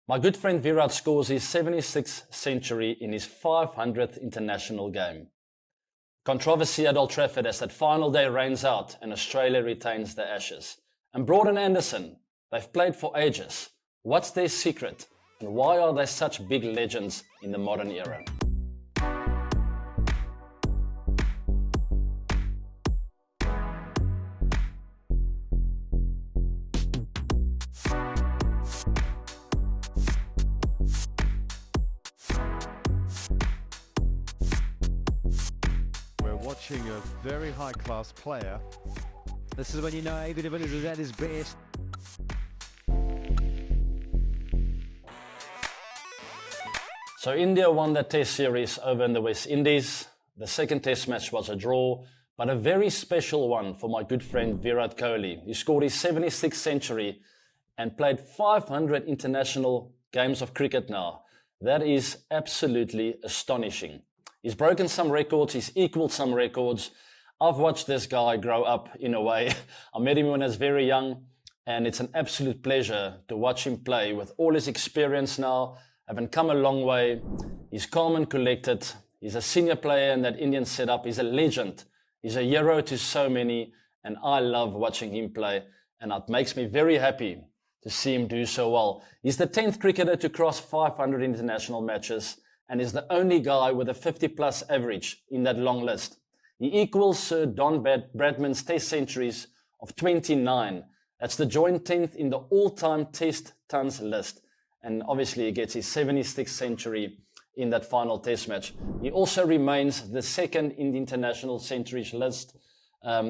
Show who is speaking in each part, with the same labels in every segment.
Speaker 1: My good friend Virat scores his 76th century in his 500th international game. Controversy at Old Trafford as that final day rains out and Australia retains the Ashes. And Broad and Anderson, they've played for ages. What's their secret? And why are they such big legends in the modern era?
Speaker 2: Watching a very high-class player.
Speaker 3: This is when you know David Villiers is at his best.
Speaker 1: So India won the Test series over in the West Indies. The second Test match was a draw, but a very special one for my good friend Virat Kohli. He scored his 76th century and played 500 international games of cricket now. That is absolutely astonishing. He's broken some records, he's equaled some records. I've watched this guy grow up in a way. I met him when I was very young, and it's an absolute pleasure to watch him play with all his experience now, having come a long way. He's calm and collected. He's a senior player in that Indian setup. He's a legend. He's a hero to so many, and I love watching him play, and it makes me very happy to see him do so well. He's the 10th cricketer to cross 500 international matches, and is the only guy with a 50-plus average in that long list. He equals Sir Don Bradman's Test centuries of 29. That's the joint 10th in the all-time Test tons list. And obviously he gets his 76th century in that final Test match. He also remains the second in the international centuries list,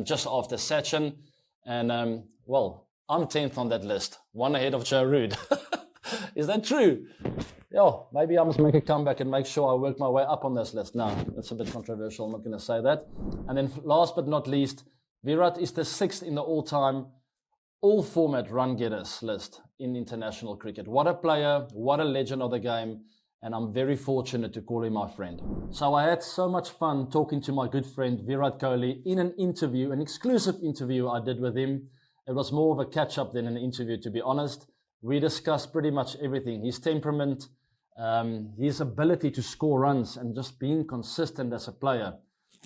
Speaker 1: just after Sachin. And, well, I'm 10th on that list, one ahead of Joe Root. Is that true? Yeah, maybe I must make a comeback and make sure I work my way up on this list. No, that's a bit controversial. I'm not going to say that. And then last but not least, Virat is the 6th in the all-time, all-format run-getters list in international cricket. What a player, what a legend of the game, and I'm very fortunate to call him my friend. So I had so much fun talking to my good friend Virat Kohli in an interview, an exclusive interview I did with him. It was more of a catch-up than an interview, to be honest. We discussed pretty much everything. His temperament, his ability to score runs and just being consistent as a player.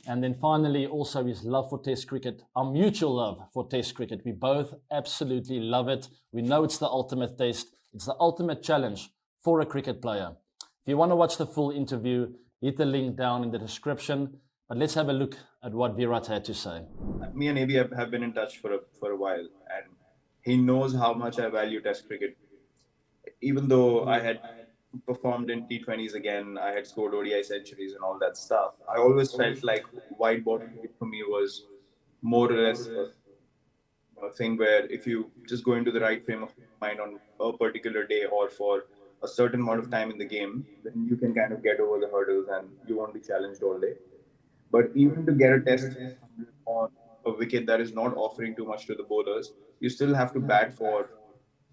Speaker 1: And then finally, also his love for Test cricket, our mutual love for Test cricket. We both absolutely love it. We know it's the ultimate test. It's the ultimate challenge for a cricket player. If you want to watch the full interview, hit the link down in the description. But let's have a look at what Virat had to say.
Speaker 4: Me and AB have been in touch for a while, and he knows how much I value Test cricket. Even though I had performed in T20s again, I had scored ODI centuries and all that stuff, I always felt like white ball cricket for me was more or less a thing where if you just go into the right frame of mind on a particular day or for a certain amount of time in the game, then you can kind of get over the hurdles and you won't be challenged all day. But even to get a Test on a wicket that is not offering too much to the bowlers, you still have to bat for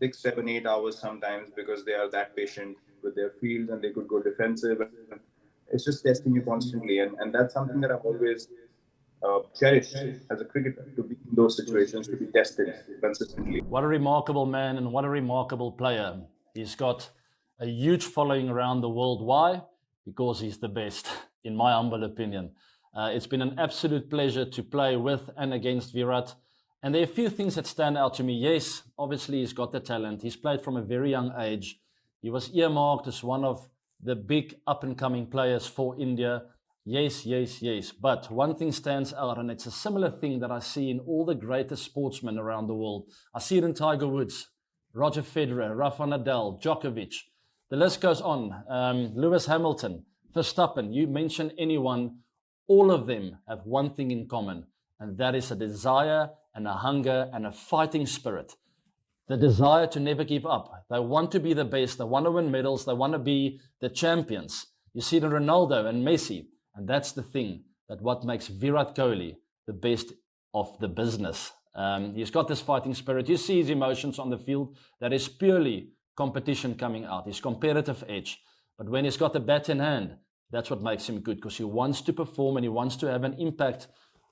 Speaker 4: 6, 7, 8 hours sometimes because they are that patient with their fields and they could go defensive. It's just testing you constantly, and that's something that I've always cherished as a cricketer, to be in those situations, to be tested consistently.
Speaker 1: What a remarkable man and what a remarkable player. He's got a huge following around the world. Why? Because he's the best, in my humble opinion. It's been an absolute pleasure to play with and against Virat. And there are a few things that stand out to me. Yes, obviously he's got the talent. He's played from a very young age. He was earmarked as one of the big up-and-coming players for India. Yes, yes, yes. But one thing stands out, and it's a similar thing that I see in all the greatest sportsmen around the world. I see it in Tiger Woods, Roger Federer, Rafa Nadal, Djokovic. The list goes on. Lewis Hamilton, Verstappen, you mention anyone, all of them have one thing in common, and that is a desire and a hunger and a fighting spirit. The desire to never give up. They want to be the best. They want to win medals. They want to be the champions. You see it in Ronaldo and Messi. And that's the thing, that what makes Virat Kohli the best of the business. He's got this fighting spirit. You see his emotions on the field. That is purely competition coming out, his competitive edge. But when he's got the bat in hand, that's what makes him good, because he wants to perform and he wants to have an impact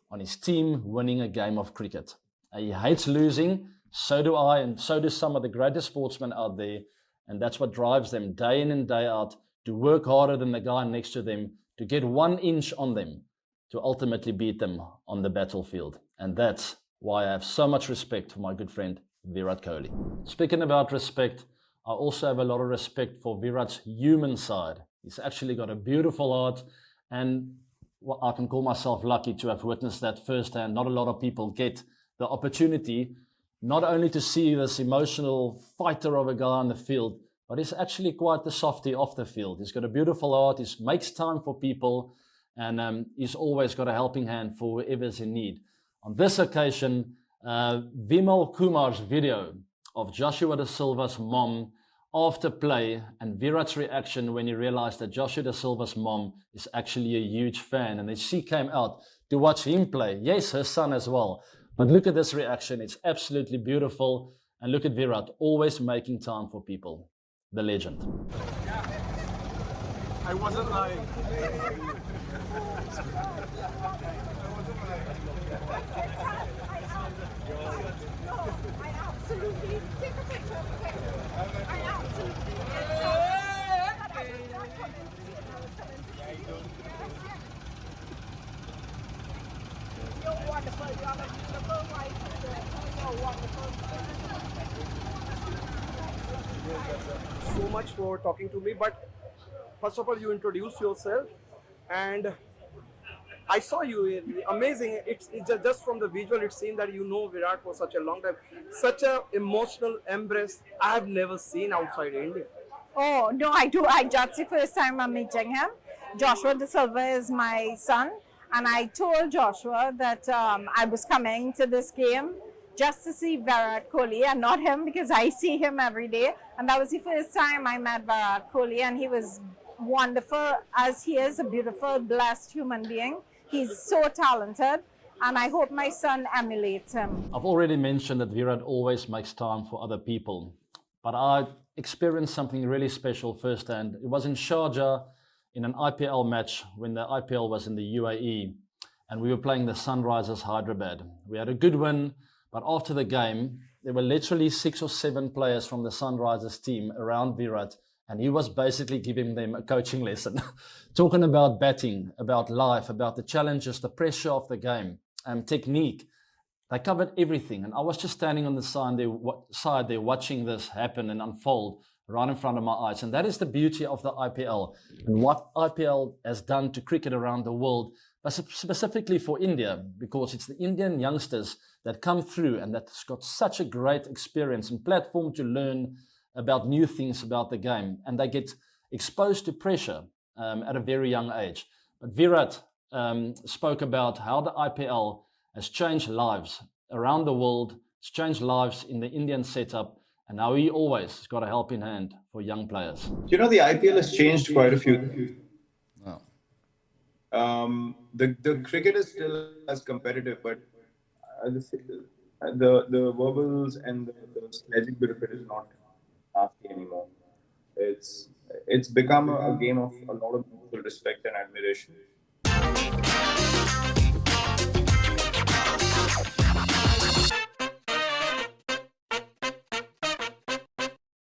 Speaker 1: on his team winning a game of cricket. He hates losing. So do I, and so do some of the greatest sportsmen out there. And that's what drives them day in and day out to work harder than the guy next to them, to get 1 inch on them, to ultimately beat them on the battlefield. And that's why I have so much respect for my good friend Virat Kohli. Speaking about respect, I also have a lot of respect for Virat's human side. He's actually got a beautiful heart, and I can call myself lucky to have witnessed that firsthand. Not a lot of people get the opportunity not only to see this emotional fighter of a guy on the field, but he's actually quite the softie off the field. He's got a beautiful heart, he makes time for people, and he's always got a helping hand for whoever's in need. On this occasion, Vimal Kumar's video of Joshua Da Silva's mom after play and Virat's reaction when he realized that Joshua Da Silva's mom is actually a huge fan, and then she came out to watch him play. Yes, her son as well. But look at this reaction. It's absolutely beautiful. And look at Virat, always making time for people. The legend.
Speaker 5: I wasn't lying.
Speaker 6: I absolutely take a picture of the I absolutely You're wonderful. You're a beautiful wife. You're wonderful.
Speaker 5: So much for talking to me, but first of all, you introduced yourself, and I saw you. Amazing. It's just from the visual, it seemed that you know Virat for such a long time. Such a emotional embrace I have never seen outside India.
Speaker 6: Oh, no, I do. That's the first time I'm meeting him. Joshua Da Silva is my son, and I told Joshua that I was coming to this game just to see Virat Kohli and not him, because I see him every day. And that was the first time I met Virat Kohli, and he was wonderful, as he is a beautiful, blessed human being. He's so talented, and I hope my son emulates him.
Speaker 1: I've already mentioned that Virat always makes time for other people, but I experienced something really special firsthand. It was in Sharjah in an IPL match when the IPL was in the UAE, and we were playing the Sunrisers Hyderabad. We had a good win, but after the game, there were literally 6 or 7 players from the Sunrisers team around Virat, and he was basically giving them a coaching lesson, talking about batting, about life, about the challenges, the pressure of the game, technique. They covered everything, and I was just standing on the side there watching this happen and unfold right in front of my eyes. And that is the beauty of the IPL and what IPL has done to cricket around the world, but specifically for India, because it's the Indian youngsters that come through and that's got such a great experience and platform to learn about new things about the game, and they get exposed to pressure at a very young age. But Virat spoke about how the IPL has changed lives around the world, it's changed lives in the Indian setup, and now he always got a helping hand for young players.
Speaker 4: You know, the IPL has changed quite a few things.
Speaker 1: Oh.
Speaker 4: The cricket is still as competitive, but the wobbles and the sledging bit of it is not nasty anymore. It's become a game of a lot of mutual respect and admiration.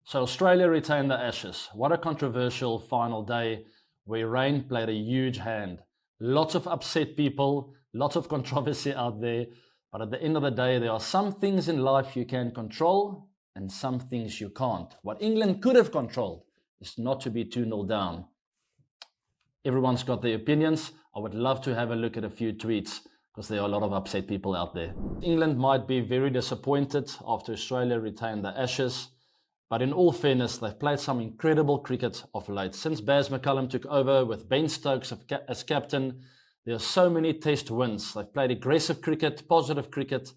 Speaker 1: So Australia retained the Ashes. What a controversial final day where rain played a huge hand. Lots of upset people, lots of controversy out there. But at the end of the day, there are some things in life you can control and some things you can't. What England could have controlled is not to be 2-0 down. Everyone's got their opinions. I would love to have a look at a few tweets because there are a lot of upset people out there. England might be very disappointed after Australia retained the Ashes. But in all fairness, they've played some incredible cricket of late. Since Baz McCullum took over with Ben Stokes as captain, there are so many test wins. They've played aggressive cricket, positive cricket,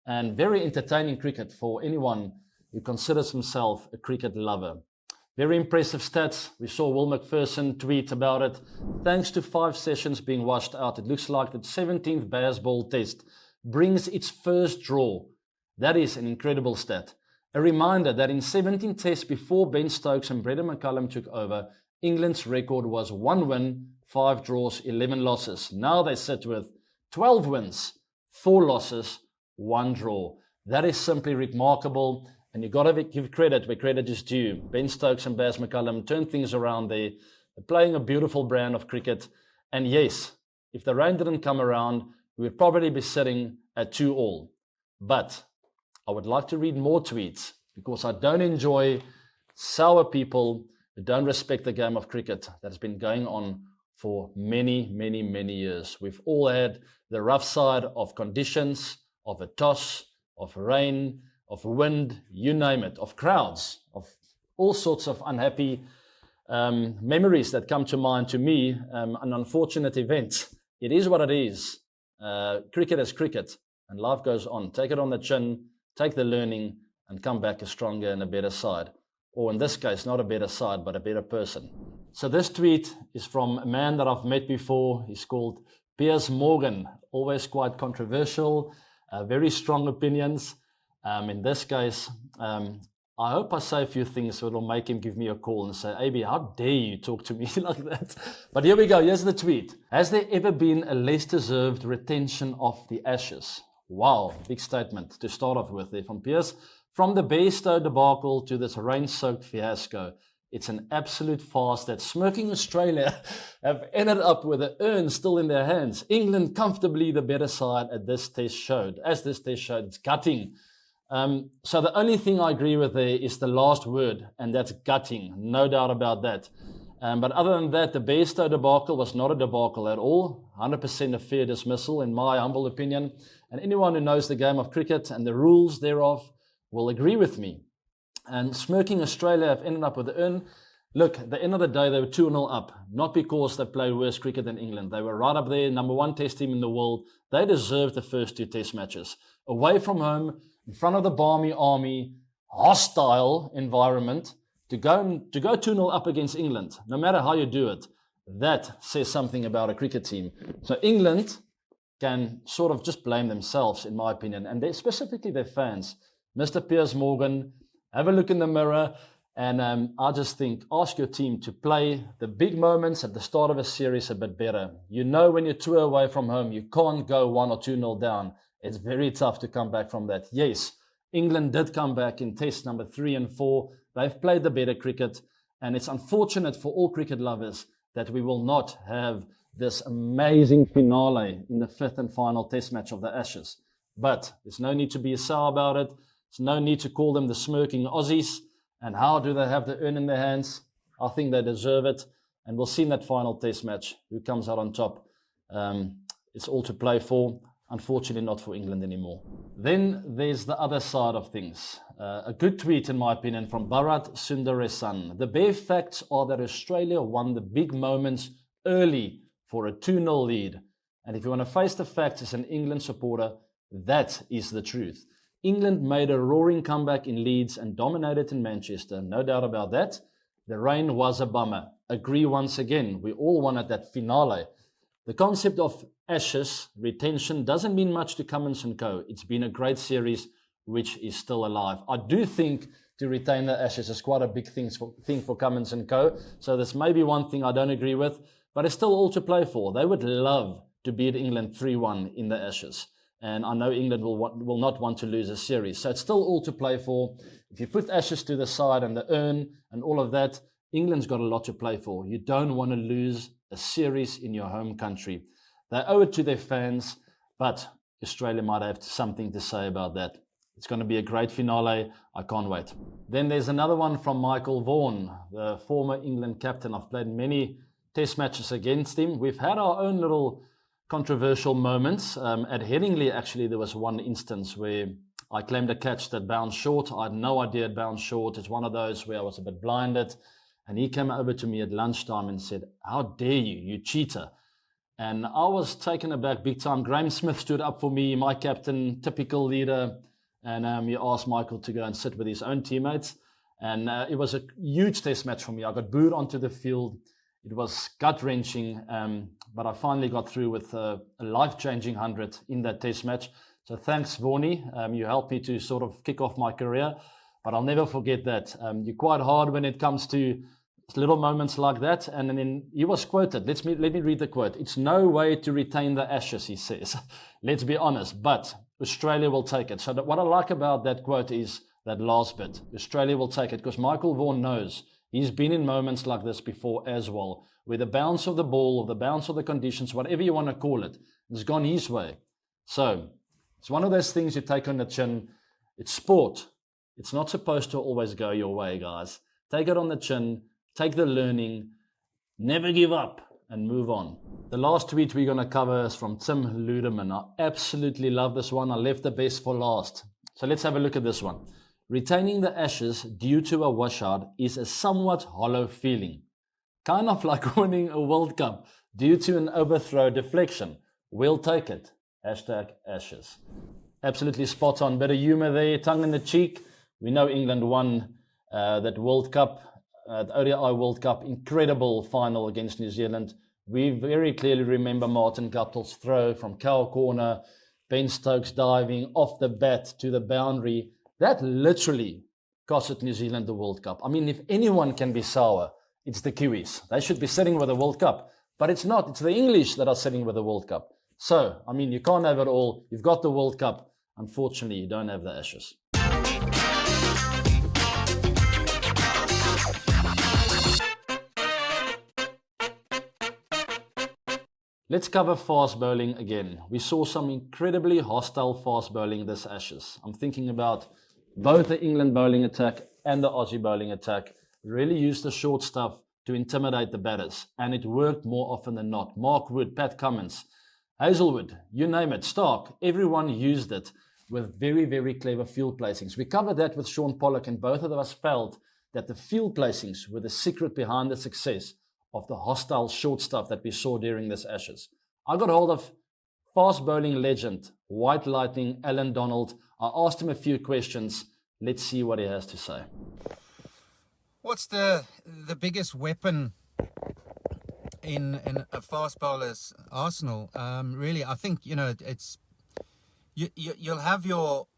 Speaker 1: and very entertaining cricket for anyone who considers himself a cricket lover. Very impressive stats. We saw Will McPherson tweet about it. Thanks to 5 sessions being washed out, it looks like the 17th Baz Ball test brings its first draw. That is an incredible stat. A reminder that in 17 tests before Ben Stokes and Brendan McCullum took over, England's record was 1 win, 5 draws, 11 losses. Now they sit with 12 wins, 4 losses, 1 draw. That is simply remarkable. And you've got to give credit where credit is due. Ben Stokes and Baz McCullum turned things around there. They're playing a beautiful brand of cricket. And yes, if the rain didn't come around, we would probably be sitting at 2-2. But I would like to read more tweets because I don't enjoy sour people who don't respect the game of cricket that has been going on for many, many, many years. We've all had the rough side of conditions, of a toss, of rain, of wind, you name it, of crowds, of all sorts of unhappy memories that come to mind to me, an unfortunate event. It is what it is. Cricket is cricket, and life goes on. Take it on the chin, take the learning, and come back a stronger and a better side. Or in this case, not a better side, but a better person. So this tweet is from a man that I've met before. He's called Piers Morgan, always quite controversial, very strong opinions. In this case, I hope I say a few things that will make him give me a call and say, AB, how dare you talk to me like that? But here we go. Here's the tweet. Has there ever been a less deserved retention of the Ashes? Wow, big statement to start off with there from Piers. From the Bairstow debacle to this rain-soaked fiasco, it's an absolute farce that smirking Australia have ended up with the urn still in their hands. England comfortably the better side as this test showed. It's gutting. So the only thing I agree with there is the last word, and that's gutting. No doubt about that. But other than that, the Bairstow debacle was not a debacle at all. 100% a fair dismissal, in my humble opinion. And anyone who knows the game of cricket and the rules thereof will agree with me. And smirking Australia have ended up with the urn. Look, at the end of the day, they were 2-0 up. Not because they played worse cricket than England. They were right up there, number one test team in the world. They deserved the first two test matches. Away from home, in front of the Barmy Army, hostile environment, to go 2-0 up against England, no matter how you do it, that says something about a cricket team. So England can sort of just blame themselves, in my opinion, and specifically their fans. Mr. Piers Morgan, have a look in the mirror, and I just think, ask your team to play the big moments at the start of a series a bit better. You know when you're 2 away from home, you can't go 1 or 2-0 down. It's very tough to come back from that. Yes, England did come back in test number 3 and 4. They've played the better cricket, and it's unfortunate for all cricket lovers that we will not have this amazing finale in the 5th and final test match of the Ashes. But there's no need to be sour about it. There's no need to call them the smirking Aussies. And how do they have the urn in their hands? I think they deserve it. And we'll see in that final test match who comes out on top. It's all to play for. Unfortunately, not for England anymore. Then there's the other side of things. A good tweet, in my opinion, from Bharat Sundaresan. The bare facts are that Australia won the big moments early for a 2-0 lead. And if you want to face the facts as an England supporter, that is the truth. England made a roaring comeback in Leeds and dominated in Manchester. No doubt about that. The rain was a bummer. Agree once again. We all wanted that finale. The concept of Ashes retention doesn't mean much to Cummins & Co. It's been a great series which is still alive. I do think to retain the Ashes is quite a big thing for Cummins & Co. So there's maybe one thing I don't agree with, but it's still all to play for. They would love to beat England 3-1 in the Ashes. And I know England will not want to lose a series. So it's still all to play for. If you put Ashes to the side and the urn and all of that, England's got a lot to play for. You don't want to lose a series in your home country. They owe it to their fans, but Australia might have something to say about that. It's going to be a great finale. I can't wait. Then there's another one from Michael Vaughan, the former England captain. I've played many test matches against him. We've had our own little controversial moments. At Headingley, actually, there was one instance where I claimed a catch that bounced short. I had no idea it bounced short. It's one of those where I was a bit blinded. And he came over to me at lunchtime and said, "How dare you, you cheater." And I was taken aback big time. Graham Smith stood up for me, my captain, typical leader. And he asked Michael to go and sit with his own teammates. And it was a huge test match for me. I got booed onto the field. It was gut-wrenching, but I finally got through with a life-changing 100 in that test match. So thanks, Vaughnie. You helped me to sort of kick off my career. But I'll never forget that. You're quite hard when it comes to little moments like that. And then he was quoted. Let me read the quote. "It's no way to retain the Ashes," he says. Let's be honest, but Australia will take it. So what I like about that quote is that last bit. Australia will take it because Michael Vaughan knows he's been in moments like this before as well, where the bounce of the ball or the bounce of the conditions, whatever you want to call it, has gone his way. So it's one of those things you take on the chin. It's sport. It's not supposed to always go your way, guys. Take it on the chin, take the learning, never give up, and move on. The last tweet we're going to cover is from Tim Ludeman. I absolutely love this one. I left the best for last. So let's have a look at this one. Retaining the Ashes due to a washout is a somewhat hollow feeling. Kind of like winning a World Cup due to an overthrow deflection. We'll take it. Hashtag Ashes. Absolutely spot on. Bit of humor there, tongue in the cheek. We know England won that World Cup, the ODI World Cup, incredible final against New Zealand. We very clearly remember Martin Guptill's throw from cow corner, Ben Stokes diving off the bat to the boundary. That literally costed New Zealand the World Cup. I mean, if anyone can be sour, it's the Kiwis. They should be sitting with the World Cup, but it's not. It's the English that are sitting with the World Cup. So, I mean, you can't have it all. You've got the World Cup. Unfortunately, you don't have the Ashes. Let's cover fast bowling again. We saw some incredibly hostile fast bowling this Ashes. I'm thinking about both the England bowling attack and the Aussie bowling attack. Really used the short stuff to intimidate the batters, and it worked more often than not. Mark Wood, Pat Cummins, Hazelwood, you name it, Stark, everyone used it with very, very clever field placings. We covered that with Sean Pollock, and both of us felt that the field placings were the secret behind the success of the hostile short stuff that we saw during this Ashes. I got hold of fast bowling legend, White Lightning, Allan Donald. I asked him a few questions. Let's see what he has to say.
Speaker 7: What's the biggest weapon in a fast bowler's arsenal? Really, I think, you know, it's you'll have your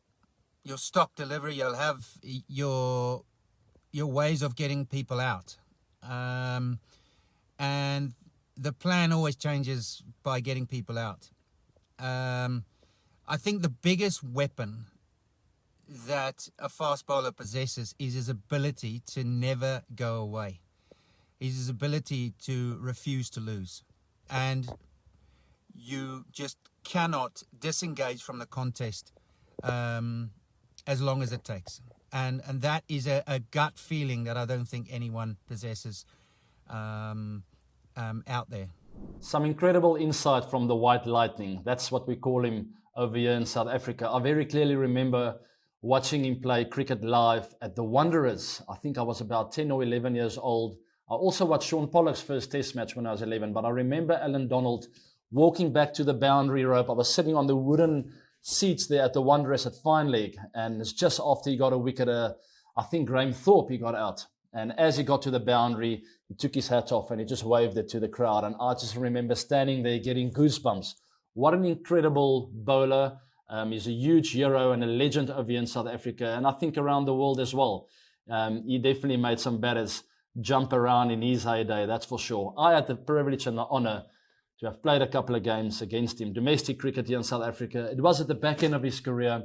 Speaker 7: stock delivery, you'll have your ways of getting people out, and the plan always changes by getting people out. I think the biggest weapon that a fast bowler possesses is his ability to never go away. Is his ability to refuse to lose. And you just cannot disengage from the contest as long as it takes. And that is a gut feeling that I don't think anyone possesses out there.
Speaker 1: Some incredible insight from the White Lightning. That's what we call him over here in South Africa. I very clearly remember watching him play cricket live at the Wanderers. I think I was about 10 or 11 years old. I also watched Sean Pollock's first test match when I was 11, but I remember Allan Donald walking back to the boundary rope. I was sitting on the wooden seats there at the Wanderers at Fine Leg, and it's just after he got a wicket, I think Graham Thorpe, he got out. And as he got to the boundary, he took his hat off and he just waved it to the crowd. And I just remember standing there getting goosebumps. What an incredible bowler. He's a huge hero and a legend over here in South Africa, and I think around the world as well. He definitely made some batters jump around in his heyday, that's for sure. I had the privilege and the honor to have played a couple of games against him. Domestic cricket here in South Africa. It was at the back end of his career.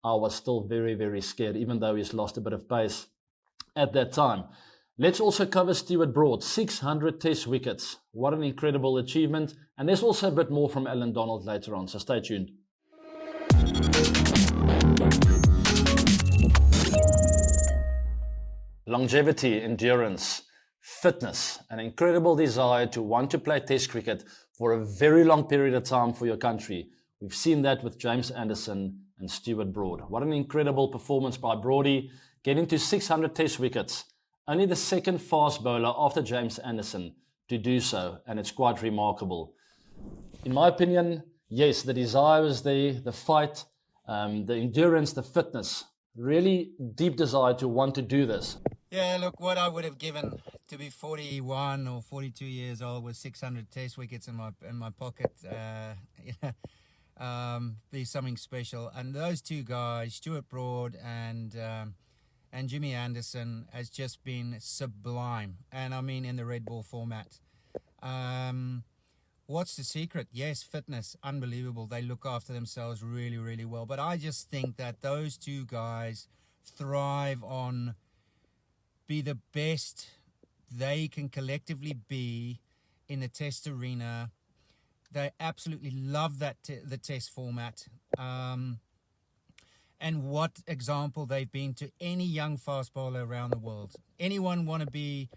Speaker 1: I was still very, very scared, even though he's lost a bit of pace at that time. Let's also cover Stuart Broad, 600 test wickets. What an incredible achievement. And there's also a bit more from Allan Donald later on, so stay tuned. Longevity, endurance, fitness, an incredible desire to want to play test cricket for a very long period of time for your country. We've seen that with James Anderson and Stuart Broad. What an incredible performance by Broadie, getting to 600 test wickets. Only the second fast bowler after James Anderson to do so, and it's quite remarkable. In my opinion, yes, the desire is there, the fight, the endurance, the fitness, really deep desire to want to do this.
Speaker 7: Yeah, look, what I would have given to be 41 or 42 years old with 600 test wickets in my pocket, be something special. And those two guys, Stuart Broad and Jimmy Anderson, has just been sublime. And I mean in the red ball format. What's the secret? Yes, fitness, unbelievable. They look after themselves really, really well. But I just think that those two guys thrive on be the best they can collectively be in the test arena. They absolutely love that the test format. And what example they've been to any young fast bowler around the world. Anyone want to be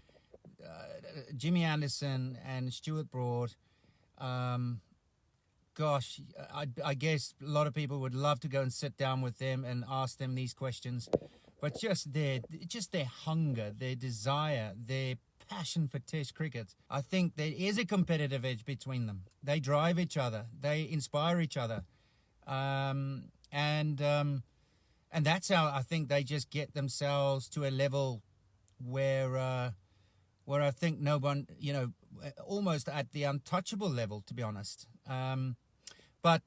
Speaker 7: Jimmy Anderson and Stuart Broad? Gosh, I guess a lot of people would love to go and sit down with them and ask them these questions. But just their hunger, their desire, their passion for Test cricket, I think there is a competitive edge between them. They drive each other. They inspire each other. And that's how I think they just get themselves to a level where I think no one, almost at the untouchable level, to be honest. But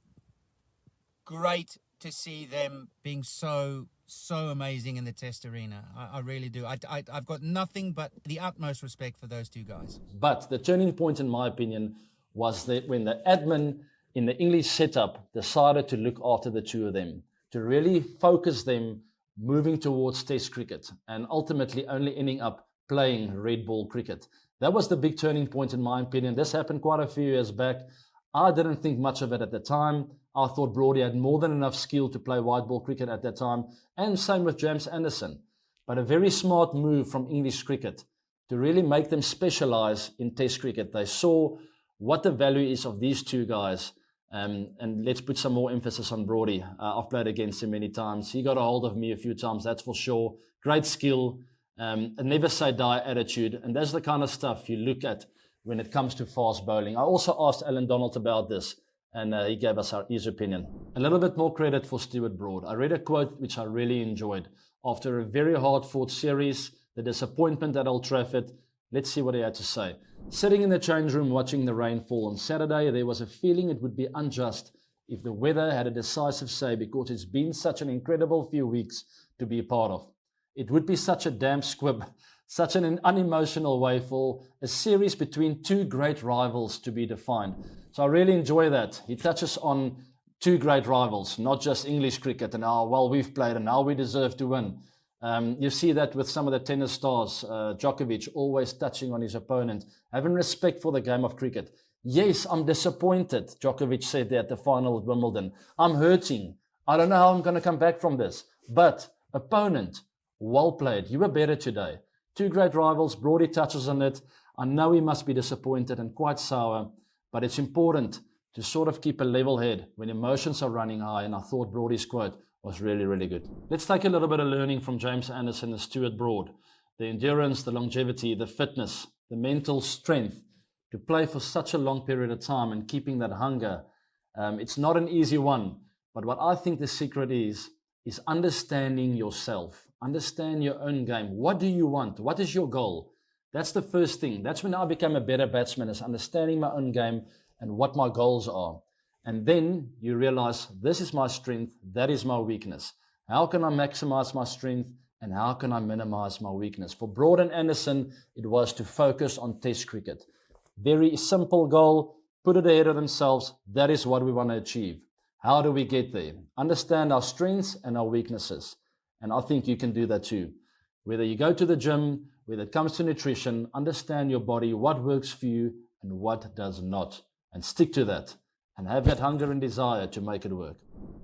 Speaker 7: great to see them being so amazing in the test arena. I really do. I've got nothing but the utmost respect for those two guys.
Speaker 1: But the turning point, in my opinion, was that when the admin in the English setup decided to look after the two of them, to really focus them moving towards test cricket and ultimately only ending up playing red ball cricket. That was the big turning point, in my opinion. This happened quite a few years back. I didn't think much of it at the time. I thought Brody had more than enough skill to play white ball cricket at that time, and same with James Anderson. But a very smart move from English cricket to really make them specialize in test cricket. They saw what the value is of these two guys. And let's put some more emphasis on Brody. I've played against him many times. He got a hold of me a few times, that's for sure. Great skill, a never say die attitude. And that's the kind of stuff you look at when it comes to fast bowling. I also asked Allan Donald about this, and he gave us his opinion. A little bit more credit for Stuart Broad. I read a quote which I really enjoyed. After a very hard-fought series, the disappointment at Old Trafford, let's see what he had to say. Sitting in the change room watching the rain fall on Saturday, there was a feeling it would be unjust if the weather had a decisive say, because it's been such an incredible few weeks to be a part of. It would be such a damp squib, such an unemotional way for a series between two great rivals to be defined. So I really enjoy that. He touches on two great rivals, not just English cricket and how well we've played and how we deserve to win. You see that with some of the tennis stars, Djokovic always touching on his opponent, having respect for the game of cricket. Yes, I'm disappointed, Djokovic said there at the final at Wimbledon. I'm hurting. I don't know how I'm going to come back from this. But opponent, well played. You were better today. Two great rivals, Brody touches on it. I know he must be disappointed and quite sour, but it's important to sort of keep a level head when emotions are running high, and I thought Brody's quote was really, really good. Let's take a little bit of learning from James Anderson and Stuart Broad. The endurance, the longevity, the fitness, the mental strength to play for such a long period of time and keeping that hunger. It's not an easy one, but what I think the secret is understanding yourself. Understand your own game. What do you want? What is your goal? That's the first thing. That's when I became a better batsman, is understanding my own game and what my goals are. And then you realize this is my strength, that is my weakness. How can I maximize my strength and how can I minimize my weakness? For Broad and Anderson, it was to focus on test cricket. Very simple goal, put it ahead of themselves. That is what we want to achieve. How do we get there? Understand our strengths and our weaknesses. And I think you can do that too. Whether you go to the gym, whether it comes to nutrition, understand your body, what works for you and what does not. And stick to that. And have that hunger and desire to make it work.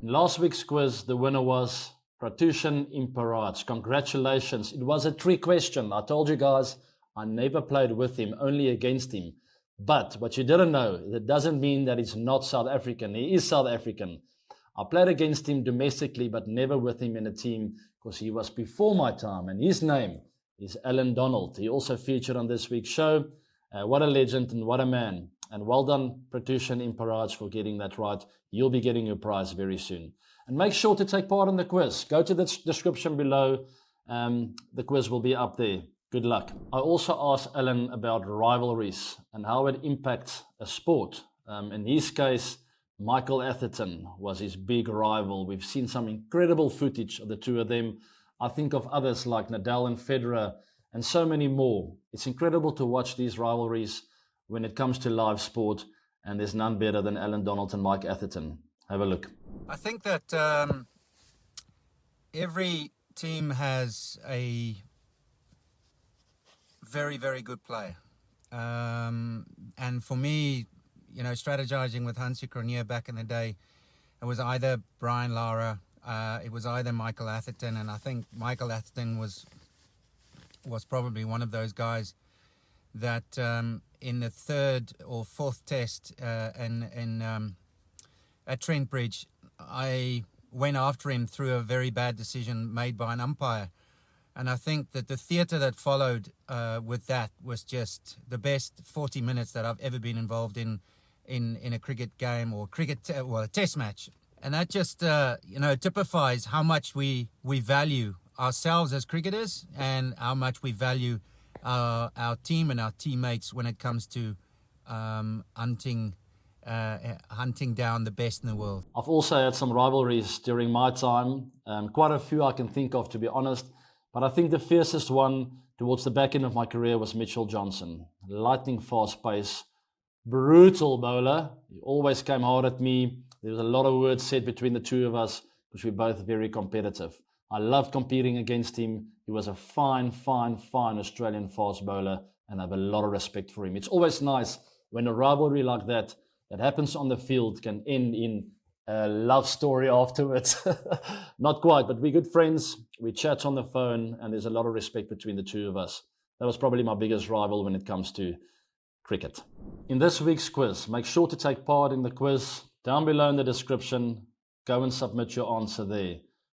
Speaker 1: In last week's quiz, the winner was Pratushan Imparaj. Congratulations. It was a trick question. I told you guys, I never played with him, only against him. But what you didn't know, that doesn't mean that he's not South African. He is South African. I played against him domestically, but never with him in a team because he was before my time. And his name is Allan Donald. He also featured on this week's show. What a legend and what a man. And well done, Pratushan Imparaj, for getting that right. You'll be getting your prize very soon. And make sure to take part in the quiz. Go to the description below. The quiz will be up there. Good luck. I also asked Allan about rivalries and how it impacts a sport. In his case, Michael Atherton was his big rival. We've seen some incredible footage of the two of them. I think of others like Nadal and Federer and so many more. It's incredible to watch these rivalries when it comes to live sport, and there's none better than Allan Donald and Mike Atherton. Have a look.
Speaker 7: I think that every team has a very, very good player. And for me, you know, strategizing with Hansi Cronje back in the day, it was either Brian Lara, it was either Michael Atherton, and I think Michael Atherton was probably one of those guys that in the third or fourth test at Trent Bridge, I went after him through a very bad decision made by an umpire. And I think that the theatre that followed with that was just the best 40 minutes that I've ever been involved in a cricket game or a test match. And that just, you know, typifies how much we value ourselves as cricketers and how much we value our team and our teammates when it comes to hunting down the best in the world.
Speaker 1: I've also had some rivalries during my time, quite a few I can think of, to be honest. But I think the fiercest one towards the back end of my career was Mitchell Johnson. Lightning fast pace, brutal bowler. He always came hard at me. There was a lot of words said between the two of us because we're both very competitive. I loved competing against him. He was a fine Australian fast bowler, and I have a lot of respect for him. It's always nice when a rivalry like that happens on the field can end in a love story afterwards. Not quite, but we're good friends. We chat on the phone, and there's a lot of respect between the two of us. That was probably my biggest rival when it comes to cricket. In this week's quiz, make sure to take part in the quiz. Down below in the description, go and submit your answer there.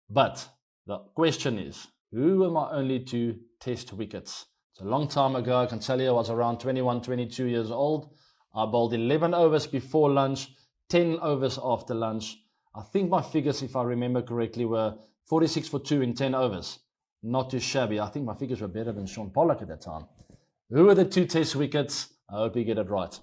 Speaker 1: But the question is, who were my only 2 test wickets? It's a long time ago. I can tell you I was around 21, 22 years old. I bowled 11 overs before lunch, 10 overs after lunch. I think my figures, if I remember correctly, were 46 for 2 in 10 overs. Not too shabby. I think my figures were better than Sean Pollock at that time. Who were the 2 test wickets? I hope you get it right.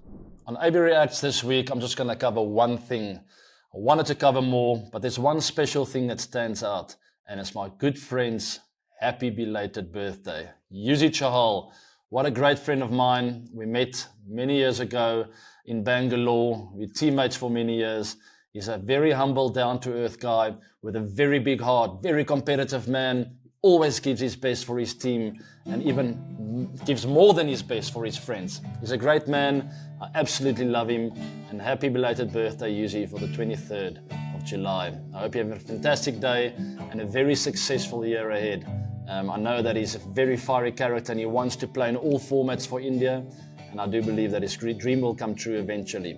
Speaker 1: On AB Reacts this week, I'm just going to cover one thing. I wanted to cover more, but there's one special thing that stands out, and it's my good friend's happy belated birthday. Yuzi Chahal. What a great friend of mine. We met many years ago in Bangalore. We're teammates for many years. He's a very humble, down-to-earth guy with a very big heart, very competitive man, always gives his best for his team and even gives more than his best for his friends. He's a great man. I absolutely love him. And happy belated birthday, Yuzi, for the 23rd of July. I hope you have a fantastic day and a very successful year ahead. I know that he's a very fiery character and he wants to play in all formats for India, and I do believe that his dream will come true eventually.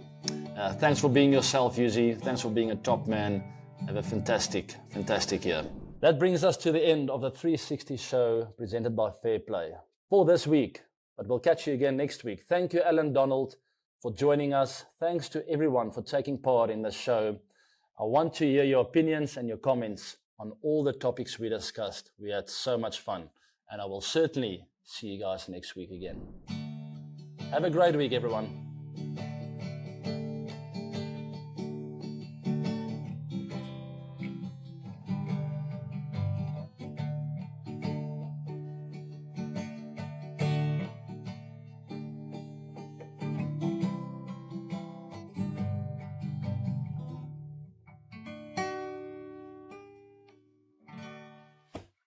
Speaker 1: Thanks for being yourself, Yuzi. Thanks for being a top man. Have a fantastic year. That brings us to the end of the 360 show presented by Fairplay for this week, but we'll catch you again next week. Thank you, Allan Donald, for joining us. Thanks to everyone for taking part in the show. I want to hear your opinions and your comments on all the topics we discussed. We had so much fun, and I will certainly see you guys next week again. Have a great week, everyone.